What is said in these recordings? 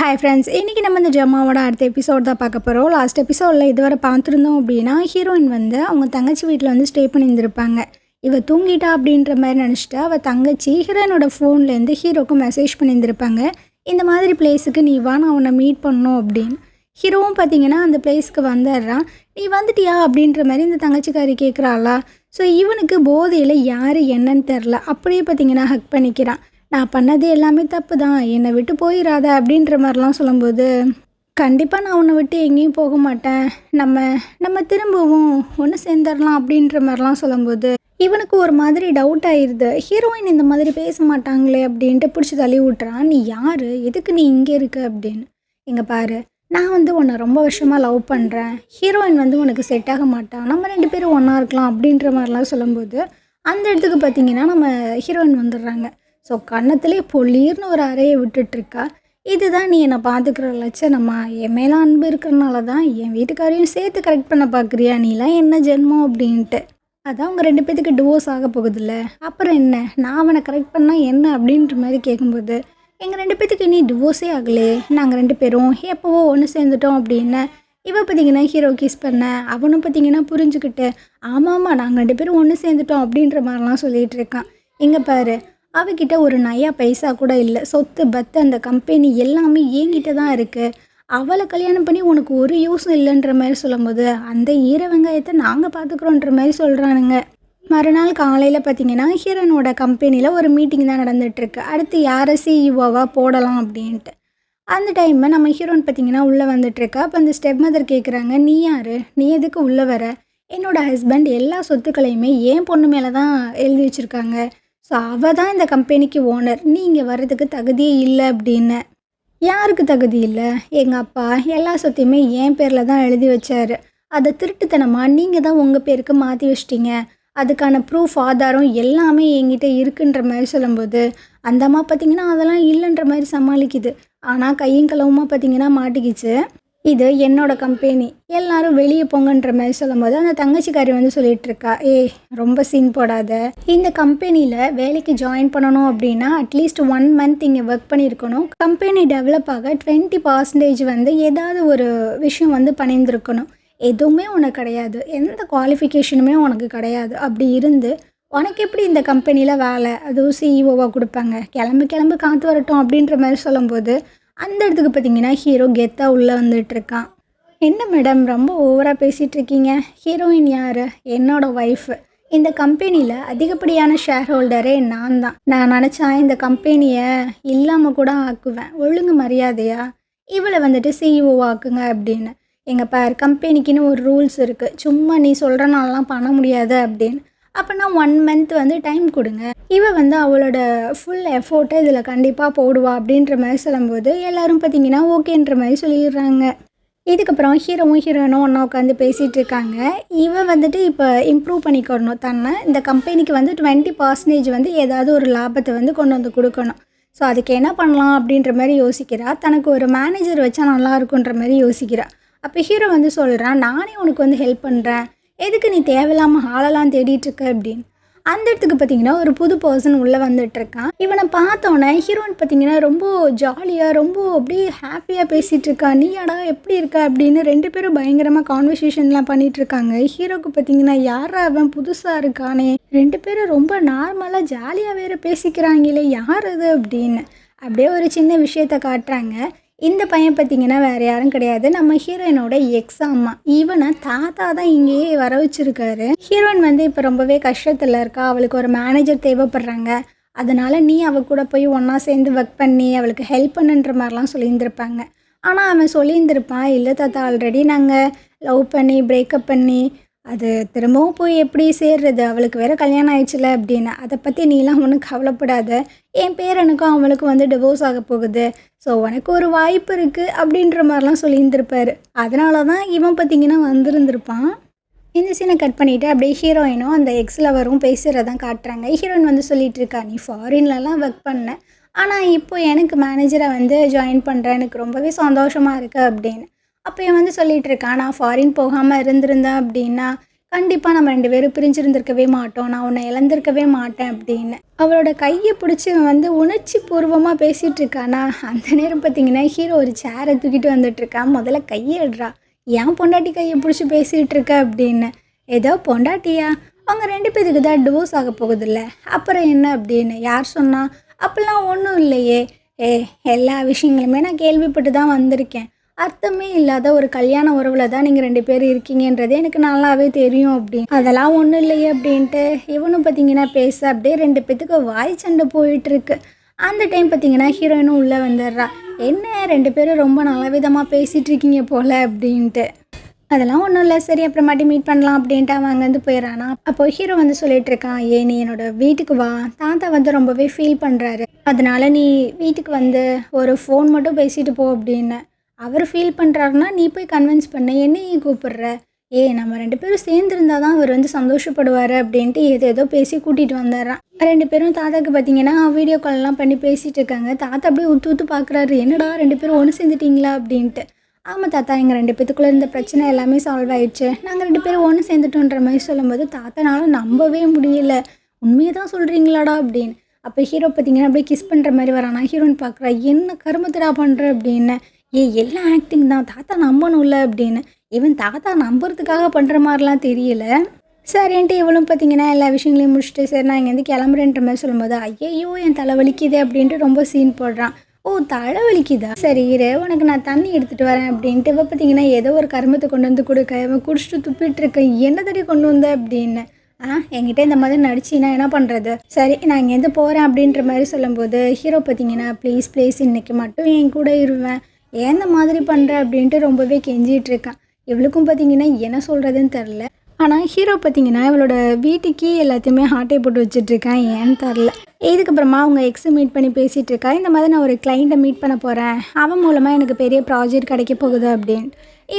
Hi friends, இன்றைக்கி நம்ம இந்த ஜமாவோட அடுத்த எபிசோட் தான் பார்க்க போகிறோம். லாஸ்ட் எபிசோடில் இதுவரை பார்த்துருந்தோம் அப்படின்னா, ஹீரோயின் வந்து அவங்க தங்கச்சி வீட்டில் வந்து ஸ்டே பண்ணியிருந்திருப்பாங்க. இவள் தூங்கிட்டா அப்படின்ற மாதிரி நினச்சிட்டு அவள் தங்கச்சி ஹீரோயினோட ஃபோன்லேருந்து ஹீரோக்கு மெசேஜ் பண்ணியிருந்திருப்பாங்க. இந்த மாதிரி பிளேஸுக்கு நீ வா, நான் உன்னை மீட் பண்ணணும் அப்படின்னு. ஹீரோவும் பார்த்தீங்கன்னா அந்த பிளேஸ்க்கு வந்துடுறான். நீ வந்துட்டியா அப்படின்ற மாதிரி இந்த தங்கச்சிக்காரி கேட்குறாளா. ஸோ இவனுக்கு போதையில் யார் என்னன்னு தெரில. அப்படியே பார்த்தீங்கன்னா ஹக் பண்ணிக்கிறான். நான் பண்ணது எல்லாமே தப்பு தான், என்னை விட்டு போயிடாத அப்படின்ற மாதிரிலாம் சொல்லும்போது, கண்டிப்பாக நான் உன்னை விட்டு எங்கேயும் போக மாட்டேன், நம்ம திரும்பவும் ஒன்று சேர்ந்துடலாம் அப்படின்ற மாதிரிலாம் சொல்லும்போது இவனுக்கு ஒரு மாதிரி டவுட் ஆயிடுது. ஹீரோயின் இந்த மாதிரி பேச மாட்டாங்களே அப்படின்ட்டு பிடிச்சி தள்ளி விட்டுறான். நீ யார், எதுக்கு நீ இங்கே இருக்க அப்படின்னு. இங்கே பாரு, நான் வந்து உன்னை ரொம்ப வருஷமாக லவ் பண்ணுறேன், ஹீரோயின் வந்து உனக்கு செட் ஆக மாட்டான், நம்ம 2 பேரும் ஒன்றா இருக்கலாம் அப்படின்ற மாதிரிலாம் சொல்லும்போது அந்த இடத்துக்கு பார்த்திங்கன்னா நம்ம ஹீரோயின் வந்துடுறாங்க. ஸோ கன்னத்திலே பொல்லீர்னு ஒரு அறையை விட்டுட்ருக்கா. இதுதான் நீ என்னை பார்த்துக்கிற லட்சணம்மா, என் மேலே அன்பு இருக்கிறனால தான் என் வீட்டுக்காரையும் சேர்த்து கரெக்ட் பண்ண பார்க்குறியா, நீலாம் என்ன ஜென்மம் அப்படின்ட்டு. அதான் அவங்க 2 பேத்துக்கு டிவோர்ஸ் ஆக போகுதில்ல, அப்புறம் என்ன, நான் அவனை கரெக்ட் பண்ணால் என்ன அப்படின்ற மாதிரி கேட்கும்போது, எங்கள் 2 பேத்துக்கு இனி டிவோர்ஸே ஆகலே, நாங்கள் 2 பேரும் எப்போவோ ஒன்று சேர்ந்துட்டோம் அப்படின்னு இவ பார்த்திங்கன்னா ஹீரோ கிஸ் பண்ண, அவனும் பார்த்திங்கன்னா புரிஞ்சுக்கிட்டு ஆமாம்மா நாங்கள் 2 பேரும் ஒன்று சேர்ந்துட்டோம் அப்படின்ற மாதிரிலாம் சொல்லிகிட்டு இருக்கான். இங்கே பாரு, அவகிட்ட ஒரு நயா பைசா கூட இல்லை, சொத்து பத்து அந்த கம்பெனி எல்லாமே என்கிட்ட தான் இருக்குது, அவளை கல்யாணம் பண்ணி உனக்கு ஒரு யூஸும் இல்லைன்ற மாதிரி சொல்லும்போது அந்த ஈர வெங்காயத்தை நாங்கள் பார்த்துக்குறோன்ற மாதிரி சொல்கிறானுங்க. மறுநாள் காலையில் பார்த்திங்கன்னா ஹீரோனோட கம்பெனியில் ஒரு மீட்டிங் தான் நடந்துகிட்ருக்கு. அடுத்து யாரை சிஇஓவாக போடலாம் அப்படின்ட்டு. அந்த டைமில் நம்ம ஹீரோன் பார்த்திங்கன்னா உள்ளே வந்துட்டுருக்கா. அப்போ அந்த ஸ்டெப் மதர் கேட்குறாங்க, நீ யார், நீ எதுக்கு உள்ளே வர, என்னோடய ஹஸ்பண்ட் எல்லா சொத்துக்களையுமே என் பொண்ணு மேலே தான் எழுதி வச்சுருக்காங்க, ஸோ அவள் தான் இந்த கம்பெனிக்கு ஓனர், நீ இங்கே வர்றதுக்கு தகுதியே இல்லை அப்படின்னு. யாருக்கு தகுதி இல்லை, எங்கள் அப்பா எல்லா சொத்தையுமே என் பேரில் தான் எழுதி வச்சார், அதை திருட்டுத்தனமாக நீங்கள் தான் உங்கள் பேருக்கு மாற்றி வச்சிட்டிங்க, அதுக்கான ப்ரூஃப் ஆதாரம் எல்லாமே என்கிட்ட இருக்குன்ற மாதிரி சொல்லும்போது அந்த அம்மா பார்த்திங்கன்னா அதெல்லாம் இல்லைன்ற மாதிரி சமாளிக்குது. ஆனால் கையும் களவுமா பார்த்திங்கன்னா மாட்டிக்கிச்சு. இது என்னோடய கம்பெனி, எல்லாரும் வெளியே போங்கன்ற மாதிரி சொல்லும்போது அந்த தங்கச்சிக்காரி வந்து சொல்லிகிட்டு இருக்கா, ரொம்ப சீன் போடாத, இந்த கம்பெனியில் வேலைக்கு ஜாயின் பண்ணணும் அப்படின்னா அட்லீஸ்ட் 1 மந்த் இங்கே ஒர்க் பண்ணியிருக்கணும், கம்பெனி டெவலப் ஆக 20% வந்து ஏதாவது ஒரு விஷயம் வந்து பண்ணியிருந்துருக்கணும், எதுவுமே உனக்கு கிடையாது, எந்த குவாலிஃபிகேஷனுமே உனக்கு கிடையாது, அப்படி இருந்து உனக்கு எப்படி இந்த கம்பெனியில் வேலை, அதுவும் சிஇஓவாக கொடுப்பாங்க, கிளம்பு காத்து வரட்டும் அப்படின்ற மாதிரி சொல்லும்போது அந்த இடத்துக்கு பார்த்திங்கன்னா ஹீரோ கெத்தாக உள்ளே வந்துட்டுருக்கான். என்ன மேடம் ரொம்ப ஓவராக பேசிகிட்டு இருக்கீங்க, ஹீரோயின் யார், என்னோடய ஒய்ஃபு, இந்த கம்பெனியில் அதிகப்படியான ஷேர் ஹோல்டரே நான் தான், நான் நினச்சா இந்த கம்பெனியை இல்லாமல் கூட ஆக்குவேன், ஒழுங்கு மரியாதையா இவளை வந்துட்டு சிஇஓ ஆக்குங்க அப்படின்னு. எங்கள் பார், கம்பெனிக்குன்னு ஒரு ரூல்ஸ் இருக்குது, சும்மா நீ சொல்கிறனாலலாம் பண்ண முடியாது அப்படின்னு. அப்போனா 1 மந்த் வந்து டைம் கொடுங்க, இவ வந்து அவளோட ஃபுல் எஃபோர்ட்டை இதில் கண்டிப்பாக போடுவா அப்படின்ற மாதிரி சொல்லும்போது எல்லோரும் பார்த்திங்கன்னா ஓகேன்ற மாதிரி சொல்லிடுறாங்க. இதுக்கப்புறம் ஹீரோவும் ஹீரோயினும் ஒன்றா உட்காந்து பேசிகிட்டு இருக்காங்க. இவன் வந்துட்டு இப்போ இம்ப்ரூவ் பண்ணிக்கணும் தன்னை, இந்த கம்பெனிக்கு வந்து 20% வந்து ஏதாவது ஒரு லாபத்தை வந்து கொண்டு வந்து கொடுக்கணும். ஸோ அதுக்கு என்ன பண்ணலாம் அப்படின்ற மாதிரி யோசிக்கிறா. தனக்கு ஒரு மேனேஜர் வச்சா நல்லா இருக்குன்ற மாதிரி யோசிக்கிறா. அப்போ ஹீரோ வந்து சொல்கிறான், நானே உனக்கு வந்து ஹெல்ப் பண்ணுறேன், எதுக்கு நீ தேவையில்லாமல் ஆளெல்லாம் தேடிட்டுருக்க அப்படின்னு. அந்த இடத்துக்கு பார்த்திங்கன்னா ஒரு புது பர்சன் உள்ளே வந்துட்டுருக்கான். இவனை பார்த்தோன்னே ஹீரோயின் பார்த்திங்கன்னா ரொம்ப ஜாலியாக ரொம்ப அப்படியே ஹாப்பியாக பேசிகிட்டு இருக்கா. நீயாடா எப்படி இருக்க அப்படின்னு 2 பேரும் பயங்கரமாக கான்வர்சேஷன்லாம் பண்ணிகிட்ருக்காங்க. ஹீரோக்கு பார்த்திங்கன்னா யாரா அவன் புதுசாக இருக்கானே, 2 பேரும் ரொம்ப நார்மலாக ஜாலியாக வேறு பேசிக்கிறாங்களே, யார் அது அப்படின்னு அப்படியே ஒரு சின்ன விஷயத்தை காட்டுறாங்க. இந்த பையன் பார்த்திங்கன்னா வேறு யாரும் கிடையாது, நம்ம ஹீரோயினோட எக்ஸ் அம்மா. இவனை தாத்தா தான் இங்கேயே வர வச்சுருக்காரு. ஹீரோயின் வந்து இப்போ ரொம்பவே கஷ்டத்தில் இருக்கா, அவளுக்கு ஒரு மேனேஜர் தேவைப்படுறாங்க, அதனால் நீ அவள் கூட போய் ஒன்றா சேர்ந்து ஒர்க் பண்ணி அவளுக்கு ஹெல்ப் பண்ணுன்ற மாதிரிலாம் சொல்லியிருந்திருப்பாங்க. ஆனால் அவன் சொல்லியிருந்திருப்பான், இல்லை தாத்தா ஆல்ரெடி நாங்கள் லவ் பண்ணி பிரேக்கப் பண்ணி அது திரும்பவும் போய் எப்படி சேர்றது, அவளுக்கு வேறு கல்யாணம் ஆயிடுச்சுல அப்படின்னு. அதை பற்றி நீலாம் ஒன்றும் கவலைப்படாத, என் பேரனுக்கும் அவளுக்கும் வந்து டிவோர்ஸ் ஆக போகுது, ஸோ உனக்கு ஒரு வாய்ப்பு இருக்குது அப்படின்ற மாதிரிலாம் சொல்லியிருந்திருப்பார். அதனால தான் இவன் பார்த்திங்கன்னா வந்திருந்திருப்பான். இந்த சீனை கட் பண்ணிவிட்டு அப்படியே ஹீரோயினும் அந்த எக்ஸ் லவரும் பேசுகிறதான் காட்டுறாங்க. ஹீரோயின் வந்து சொல்லிகிட்டு இருக்கா, நீ ஃபாரின்லலாம் ஒர்க் பண்ண, ஆனால் இப்போ எனக்கு மேனேஜரை வந்து ஜாயின் பண்ணுறேன், எனக்கு ரொம்பவே சந்தோஷமாக இருக்குது அப்படின்னு. அப்போ இவன் வந்து சொல்லிகிட்டு இருக்கான், நான் ஃபாரின் போகாமல் இருந்திருந்தேன் அப்படின்னா கண்டிப்பாக நம்ம 2 பேரும் பிரிஞ்சிருந்திருக்கவே மாட்டோம். நான் உன்னை இழந்திருக்கவே மாட்டேன் அப்படின்னு. அவளோட கையை பிடிச்சி வந்து உணர்ச்சி பூர்வமாக பேசிகிட்டு இருக்கானா, அந்த நேரம் பார்த்தீங்கன்னா ஹீரோ ஒரு சேரை தூக்கிட்டு வந்துட்டுருக்கான். முதல்ல கையை எடுறா, ஏன் பொண்டாட்டி கையை பிடிச்சி பேசிகிட்டு இருக்க அப்படின்னு. ஏதோ பொண்டாட்டியா, அவங்க 2 பேருக்கு தான் டிவோர்ஸ் ஆக போகுதில்ல, அப்புறம் என்ன அப்படின்னு. யார் சொன்னா? அப்படிலாம் ஒன்றும் இல்லையே. ஏ, எல்லா விஷயங்களுமே நான் கேள்விப்பட்டு தான் வந்திருக்கேன். அர்த்தமே இல்லாத ஒரு கல்யாண உறவுல தான் நீங்கள் 2 பேர் இருக்கீங்கன்றது எனக்கு நல்லாவே தெரியும் அப்படின்னு. அதெல்லாம் ஒன்றும் இல்லையே அப்படின்ட்டு இவனும் பார்த்தீங்கன்னா பேச அப்படியே 2 பேத்துக்கு வாய் சண்டை போயிட்டுருக்கு. அந்த டைம் பார்த்தீங்கன்னா ஹீரோயினும் உள்ளே வந்துடுறா. என்ன 2 பேரும் ரொம்ப நல்ல விதமாக பேசிகிட்டு இருக்கீங்க போல் அப்படின்ட்டு. அதெல்லாம் ஒன்றும் இல்லை, சரி அப்புறமாட்டி மீட் பண்ணலாம் அப்படின்ட்டு அவன் அங்கேருந்து போயிடறானா. அப்போ ஹீரோ வந்து சொல்லிட்டு இருக்கான், ஏ நீ என்னோட வீட்டுக்கு வா, தாத்தா வந்து ரொம்பவே ஃபீல் பண்ணுறாரு, அதனால நீ வீட்டுக்கு வந்து ஒரு ஃபோன் மட்டும் பேசிட்டு போ அப்படின்னு. அவர் ஃபீல் பண்ணுறாருன்னா நீ போய் கன்வின்ஸ் பண்ண, என்னையும் கூப்பிடுற. ஏ நம்ம 2 பேரும் சேர்ந்துருந்தா தான் அவர் வந்து சந்தோஷப்படுவார் அப்படின்ட்டு ஏதோ பேசி கூட்டிகிட்டு வந்துடுறான். 2 பேரும் தாத்தாக்கு பார்த்தீங்கன்னா வீடியோ கால்லாம் பண்ணி பேசிகிட்டு இருக்காங்க. தாத்தா அப்படியே உத்து உத்து பார்க்குறாரு, என்னடா 2 பேரும் ஒன்று சேர்ந்துட்டிங்களா அப்படின்ட்டு. ஆமாம் தாத்தா, எங்கள் 2 பேத்துக்குள்ளே இருந்த பிரச்சனை எல்லாமே சால்வ் ஆயிடுச்சு, நாங்கள் 2 பேரும் ஒன்று சேர்ந்துட்டோன்ற மாதிரி சொல்லும்போது தாத்தானால நம்பவே முடியல. உண்மையை தான் சொல்கிறீங்களாடா அப்படின்னு. அப்போ ஹீரோ பார்த்தீங்கன்னா அப்படியே கிஸ் பண்ணுற மாதிரி வரானா. ஹீரோயின் பார்க்குறா, என்ன கருமத்திடா பண்ணுற அப்படின்னு. எல்லாம் ஆக்டிங் தான், தாத்தா நம்பணும்ல அப்படின்னு. இவன் தாத்தா நம்புறதுக்காக பண்ணுற மாதிரிலாம் தெரியல. சரின்ட்டு இவளும் பார்த்தீங்கன்னா எல்லா விஷயங்களையும் முடிச்சுட்டு சரி நான் இங்கேருந்து கிளம்புறேன்ற மாதிரி சொல்லும்போது, ஐயையோ என் தலை வலிக்குதே அப்படின்ட்டு ரொம்ப சீன் போடுறான். ஓ தலை வலிக்குதா, சரி இரு உனக்கு நான் தண்ணி எடுத்துகிட்டு வரேன் அப்படின்ட்டு. இவ பார்த்தீங்கன்னா ஏதோ ஒரு கருமத்தை கொண்டு வந்து கொடுக்க, இவன் குடிச்சிட்டு துப்பிட்டு இருக்கேன், என்ன தடி கொண்டு வந்த அப்படின்னு. என்கிட்ட இந்த மாதிரி நடிச்சின்னா என்ன பண்ணுறது, சரி நான் இங்கேருந்து போகிறேன் அப்படின்ற மாதிரி சொல்லும்போது ஹீரோ பார்த்தீங்கன்னா ப்ளீஸ் ப்ளீஸ் இன்றைக்கி மட்டும் என் கூட இருவேன், ஏன் இந்த மாதிரி பண்ணுற அப்படின்ட்டு ரொம்பவே கெஞ்சிகிட்டு இருக்கான். இவளுக்கும் பார்த்தீங்கன்னா என்ன சொல்கிறதுன்னு தெரில. ஆனால் ஹீரோ பார்த்தீங்கன்னா இவளோட வீட்டுக்கே எல்லாத்தையுமே ஹார்ட்டை போட்டு வச்சுட்ருக்கான், ஏன்னு தெரில. இதுக்கப்புறமா அவங்க எக்ஸை மீட் பண்ணி பேசிகிட்டு இருக்கா. இந்த மாதிரி நான் ஒரு கிளைண்ட்டை மீட் பண்ண போகிறேன், அவன் மூலமாக எனக்கு பெரிய ப்ராஜெக்ட் கிடைக்க போகுது அப்படின்னு.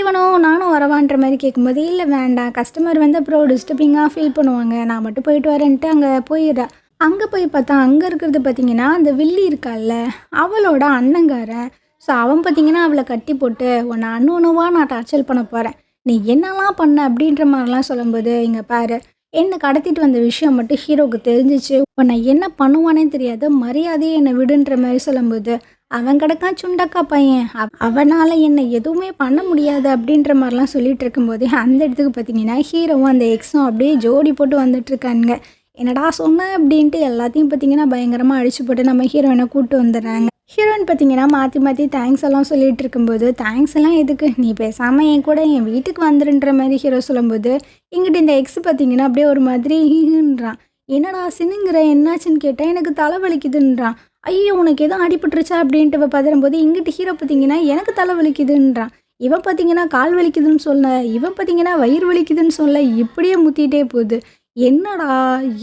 இவனும் நானும் வரவான்ற மாதிரி கேட்கும்போது, இல்லை வேண்டாம், கஸ்டமர் வந்து அப்புறம் டிஸ்டர்பிங்காக ஃபீல் பண்ணுவாங்க, நான் மட்டும் போயிட்டு வரேன்ட்டு அங்கே போயிடுறா. அங்கே போய் பார்த்தா அங்கே இருக்கிறது பார்த்தீங்கன்னா அந்த வில்லி இருக்கால்ல, அவளோட அண்ணங்காரன். ஸோ அவன் பார்த்தீங்கன்னா அவளை கட்டி போட்டு உன்னை அண்ணனுவாக நான் டார்ச்சர் பண்ண போகிறேன், நீ என்னெல்லாம் பண்ண அப்படின்ற மாதிரிலாம் சொல்லும்போது, இங்கே பாரு என்னை கடத்திட்டு வந்த விஷயம் மட்டும் ஹீரோவுக்கு தெரிஞ்சிச்சு, உன்னை என்ன பண்ணுவானே தெரியாது, மரியாதையே என்னை விடுன்ற மாதிரி சொல்லும்போது, அவன் கிடக்கான் சுண்டக்கா பையன், அவனால் என்னை எதுவுமே பண்ண முடியாது அப்படின்ற மாதிரிலாம் சொல்லிட்டு இருக்கும்போதே அந்த இடத்துக்கு பார்த்தீங்கன்னா ஹீரோவும் அந்த எக்ஸும் அப்படியே ஜோடி போட்டு வந்துட்டுருக்கானுங்க. என்னடா சொன்ன அப்படின்ட்டு எல்லாத்தையும் பார்த்தீங்கன்னா பயங்கரமாக அடிச்சு போட்டு நம்ம ஹீரோயினை கூப்பிட்டு வந்துடுறாங்க. ஹீரோயின் பார்த்தீங்கன்னா மாற்றி மாற்றி தேங்க்ஸ் எல்லாம் சொல்லிகிட்டு இருக்கும்போது, தேங்க்ஸ் எல்லாம் எதுக்கு, நீ பேசாமல் என் கூட என் வீட்டுக்கு வந்துருன்ற மாதிரி ஹீரோ சொல்லும்போது, இங்கிட்ட இந்த எக்ஸ் பார்த்தீங்கன்னா அப்படியே ஒரு மாதிரி ஹீன்றான். என்னடா சின்னுங்கிற, என்னாச்சுன்னு கேட்டால் எனக்கு தலை வலிக்குதுன்றான். ஐயோ உனக்கு எதுவும் அடிபட்டுருச்சா அப்படின்ட்டு இவ பதறும்போது, இங்கிட்ட ஹீரோ பார்த்தீங்கன்னா எனக்கு தலை வலிக்குதுன்றான். இவன் பார்த்தீங்கன்னா கால் வலிக்குதுன்னு சொல்ல, இவன் பார்த்தீங்கன்னா வயிறு வலிக்குதுன்னு சொல்ல, இப்படியே முற்றிட்டே போகுது. என்னடா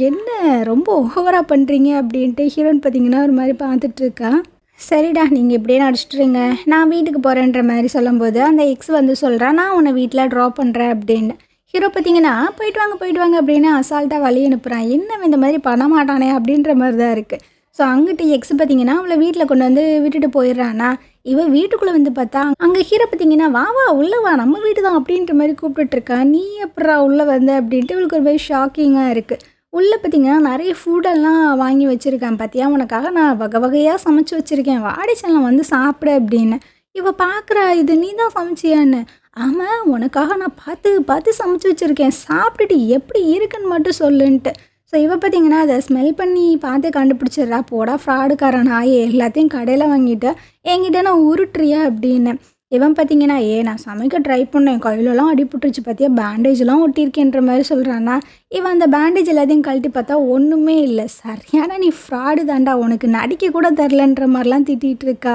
என்ன ரொம்ப ஓவராக பண்ணுறீங்க அப்படின்ட்டு ஹீரோயின் பார்த்தீங்கன்னா ஒரு மாதிரி பார்த்துட்ருக்கா. சரிடா நீங்கள் இப்படியே நடிச்சிட்ருங்க, நான் வீட்டுக்கு போகிறேன்ற மாதிரி சொல்லும்போது அந்த எக்ஸ் வந்து சொல்கிறான், நான் உன்னை வீட்டில் ட்ராப் பண்ணுறேன் அப்படின்னு. ஹீரோ பார்த்தீங்கன்னா போயிட்டு வாங்க அப்படின்னு அசால்ட்டாக வழி அனுப்புகிறான். என்ன இந்த மாதிரி பண்ண மாட்டானே அப்படின்ற மாதிரி தான் இருக்குது. ஸோ அங்கிட்ட எக்ஸ் பார்த்தீங்கன்னா அவளை வீட்டில் கொண்டு வந்து விட்டுட்டு போயிடுறானா. இவன் வீட்டுக்குள்ளே வந்து பார்த்தா அங்கே ஹீரோ பார்த்தீங்கன்னா வா வா உள்ளே வா நம்ம வீட்டு தான் அப்படின்ற மாதிரி கூப்பிட்டுட்ருக்கான். நீ எப்படா உள்ளே வந்த அப்படின்ட்டு இவளுக்கு ஒரு மாதிரி ஷாக்கிங்காக இருக்குது. உள்ளே பார்த்தீங்கன்னா நிறைய ஃபுட்டெல்லாம் வாங்கி வச்சுருக்கேன், பார்த்தியா உனக்காக நான் வகை வகையாக சமைச்சு வச்சுருக்கேன், வாடிச்செல்லாம் வந்து சாப்பிட அப்படின்னு. இவள் பார்க்குறா, இது நீ தான் சமைச்சியான்னு. ஆமாம் உனக்காக நான் பார்த்து பார்த்து சமைச்சு வச்சுருக்கேன், சாப்பிட்டுட்டு எப்படி இருக்குன்னு மட்டும் சொல்லுன்ட்டு. ஸோ இவள் பார்த்தீங்கன்னா அதை ஸ்மெல் பண்ணி பார்த்தே கண்டுபிடிச்சிட்றா. போடா ஃப்ராடுக்காரன் நாயே, எல்லாத்தையும் கடையில் வாங்கிட்டு என்கிட்ட நான் உருட்டுறியா அப்படின்னு. இவன் பார்த்தீங்கன்னா நான் சமைக்க ட்ரை பண்ணேன், கையிலலாம் அடிபட்டுருச்சு பார்த்தியா, பேண்டேஜ்லாம் ஒட்டியிருக்கேன்ற மாதிரி சொல்கிறான்னா. இவன் அந்த பேண்டேஜ் எல்லாத்தையும் கழட்டி பார்த்தா ஒன்றுமே இல்லை. சரியான நீ ஃப்ராடு தாண்டா, உனக்கு நடிக்க கூட தரலன்ற மாதிரிலாம் திட்டிகிட்டு இருக்கா.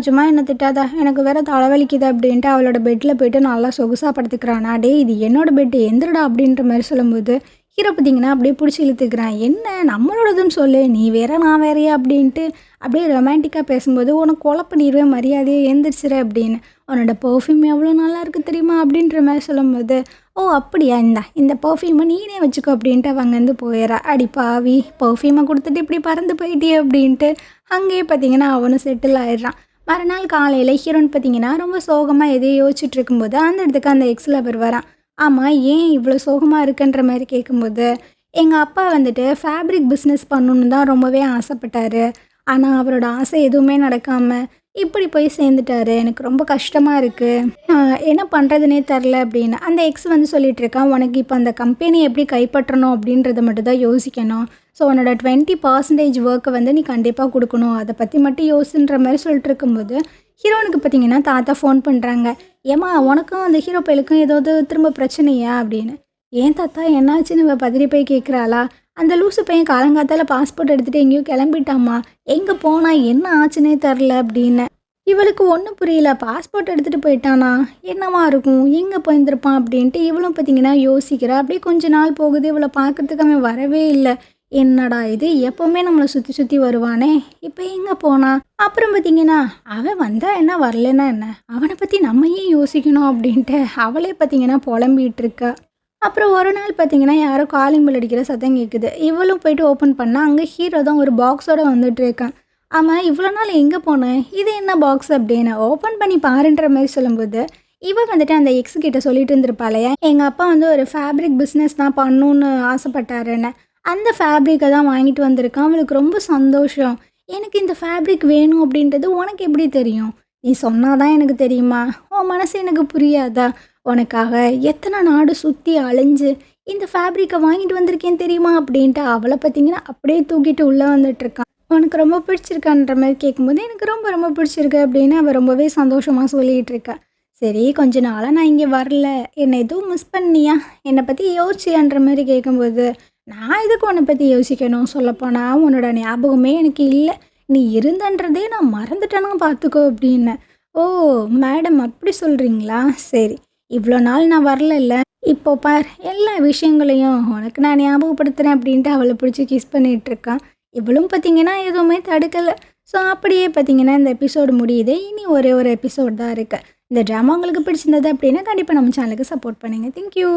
சும்மா என்ன திட்டாதா, எனக்கு வேறு தலைவலிக்குது அப்படின்ட்டு அவளோட பெட்டில் போய்ட்டு நல்லா சொகுசாக படுத்துக்கிறானா. டே இது என்னோட பெட்டு எந்திரடா அப்படின்ற மாதிரி சொல்லும்போது ஹீரோ பார்த்தீங்கன்னா அப்படியே பிடிச்சி இழுத்துக்கிறான். என்ன நம்மளோடதுன்னு சொல்லு, நீ வேற நான் வேறையா அப்படின்ட்டு அப்படியே ரொமான்டிக்காக பேசும்போது, உனக்கு கொலை பண்ணிடுவேன், மரியாதையை எழுந்திரிச்சிரு அப்படின்னு. உன்னோட பர்ஃப்யூம் எவ்வளோ நல்லா இருக்குது தெரியுமா அப்படின்ற மாதிரி சொல்லும்போது, ஓ அப்படியா, இந்த பர்ஃப்யூமை நீனே வச்சுக்கோ அப்படின்ட்டு அவங்க வந்து போயிடறா. அடி பாவி, பர்ஃப்யூமை கொடுத்துட்டு இப்படி பறந்து போயிட்டே அப்படின்ட்டு அங்கேயே பார்த்தீங்கன்னா அவனும் செட்டில் ஆயிடுறான். மறுநாள் காலையில் ஹீரோன்னு பார்த்தீங்கன்னா ரொம்ப சோகமாக எதையோ யோசிச்சுட்டு இருக்கும்போது அந்த இடத்துக்கு அந்த எக்ஸ் லவர் வரான். ஆமாம், ஏன் இவ்வளோ சோகமாக இருக்குன்ற மாதிரி கேட்கும்போது, எங்கள் அப்பா வந்துட்டு ஃபேப்ரிக் பிஸ்னஸ் பண்ணணுன்னு தான் ரொம்பவே ஆசைப்பட்டாரு. ஆனால் அவரோட ஆசை எதுவுமே நடக்காமல் இப்படி போய் சேர்ந்துட்டாரு. எனக்கு ரொம்ப கஷ்டமாக இருக்குது, என்ன பண்ணுறதுனே தெரில அப்படின்னு. அந்த எக்ஸ் வந்து சொல்லிட்டு இருக்கான், உனக்கு இப்போ அந்த கம்பெனி எப்படி கைப்பற்றணும் அப்படின்றத மட்டும் தான் யோசிக்கணும். ஸோ உன்னோட 20% ஒர்க்கை வந்து நீ கண்டிப்பாக கொடுக்கணும், அதை பற்றி மட்டும் யோசின்ற மாதிரி சொல்லிட்டு இருக்கும்போது, ஹீரோனுக்கு பார்த்தீங்கன்னா தாத்தா ஃபோன் பண்ணுறாங்க. ஏம்மா உனக்கும் அந்த ஹீரோ பையலுக்கும் ஏதாவது திரும்ப பிரச்சனையா அப்படின்னு. ஏன் தாத்தா என்னாச்சுன்னு இவ பதறி போய் கேட்குறாளா? அந்த லூசு பையன் காலங்காத்தால பாஸ்போர்ட் எடுத்துகிட்டு எங்கேயோ கிளம்பிட்டாம்மா, எங்கே போனா என்ன ஆச்சுன்னே தெரில அப்படின்னு. இவளுக்கு ஒன்றும் புரியல, பாஸ்போர்ட் எடுத்துகிட்டு போயிட்டானா, என்னவா இருக்கும், எங்கே போயிருந்திருப்பான் அப்படின்ட்டு இவளும் பார்த்தீங்கன்னா யோசிக்கிறா. அப்படியே கொஞ்ச நாள் போகுது, இவளை பார்க்கறதுக்கு அவன் வரவே இல்லை. என்னடா இது, எப்போவுமே நம்மளை சுற்றி சுற்றி வருவானே, இப்போ எங்கே போனா? அப்புறம் பார்த்தீங்கன்னா அவன் வந்தா என்ன வரலன்னா என்ன, அவனை பற்றி நம்ம ஏன் யோசிக்கணும் அப்படின்ட்டு அவளே பார்த்தீங்கன்னா புலம்பிகிட்டு இருக்கா. அப்புறம் ஒரு நாள் பார்த்தீங்கன்னா யாரோ காலிங் பெல் அடிக்கிற சத்தம் கேட்குது. இவளும் போயிட்டு ஓப்பன் பண்ணால் அங்கே ஹீரோ தான் ஒரு பாக்ஸோடு வந்துட்டு இருக்கான். ஆமாம், இவ்வளோ நாள் எங்கே போனேன், இது என்ன பாக்ஸ் அப்படின்னு ஓப்பன் பண்ணி பாருன்ற மாதிரி சொல்லும்போது, இவன் வந்துட்டு அந்த எக்ஸ் கிட்ட சொல்லிட்டு இருந்திருப்பாளையா, எங்கள் அப்பா வந்து ஒரு ஃபேப்ரிக் பிஸ்னஸ் தான் பண்ணணுன்னு ஆசைப்பட்டாருன்னு. அந்த ஃபேப்ரிக்கை தான் வாங்கிட்டு வந்திருக்கான். அவளுக்கு ரொம்ப சந்தோஷம். எனக்கு இந்த ஃபேப்ரிக் வேணும் அப்படின்றது உனக்கு எப்படி தெரியும்? நீ சொன்னாதான் எனக்கு தெரியுமா? உன் மனசு எனக்கு புரியாதா? உனக்காக எத்தனை நாடு சுற்றி அலைஞ்சு இந்த ஃபேப்ரிக்கை வாங்கிட்டு வந்திருக்கேன் தெரியுமா அப்படின்ட்டு அவளை பார்த்தீங்கன்னா அப்படியே தூக்கிட்டு உள்ளே வந்துட்டுருக்கான். உனக்கு ரொம்ப பிடிச்சிருக்கான்ற மாதிரி கேட்கும்போது, எனக்கு ரொம்ப ரொம்ப பிடிச்சிருக்கு அப்படின்னு அவள் ரொம்பவே சந்தோஷமாக சொல்லிகிட்டு இருக்கா. சரி, கொஞ்ச நாளாக நான் இங்கே வரல, என்னை எதுவும் மிஸ் பண்ணியா, என்னை பற்றி யோசிச்சியான்ற மாதிரி கேட்கும்போது, நான் எதுக்கு உன்னை பற்றி யோசிக்கணும், சொல்லப்போனால் உன்னோட ஞாபகமே எனக்கு இல்லை, நீ இருந்தன்றதே நான் மறந்துட்டேன்னா பார்த்துக்கோ அப்படின்னு. ஓ மேடம், அப்படி சொல்கிறீங்களா? சரி, இவ்வளோ நாள் நான் வரல, இப்போ பார் எல்லா விஷயங்களையும் உனக்கு நான் ஞாபகப்படுத்துகிறேன் அப்படின்ட்டு அவளை பிடிச்சி கிஸ் பண்ணிகிட்ருக்கான். இவளும் பார்த்திங்கன்னா எதுவுமே தடுக்கலை. ஸோ அப்படியே பார்த்திங்கன்னா இந்த எபிசோடு முடியுது. இனி ஒரே ஒரு எபிசோட் தான் இருக்குது. இந்த ட்ராமா உங்களுக்கு பிடிச்சிருந்தது அப்படின்னா கண்டிப்பாக நம்ம சேனலுக்கு சப்போர்ட் பண்ணுங்கள். தேங்க்யூ.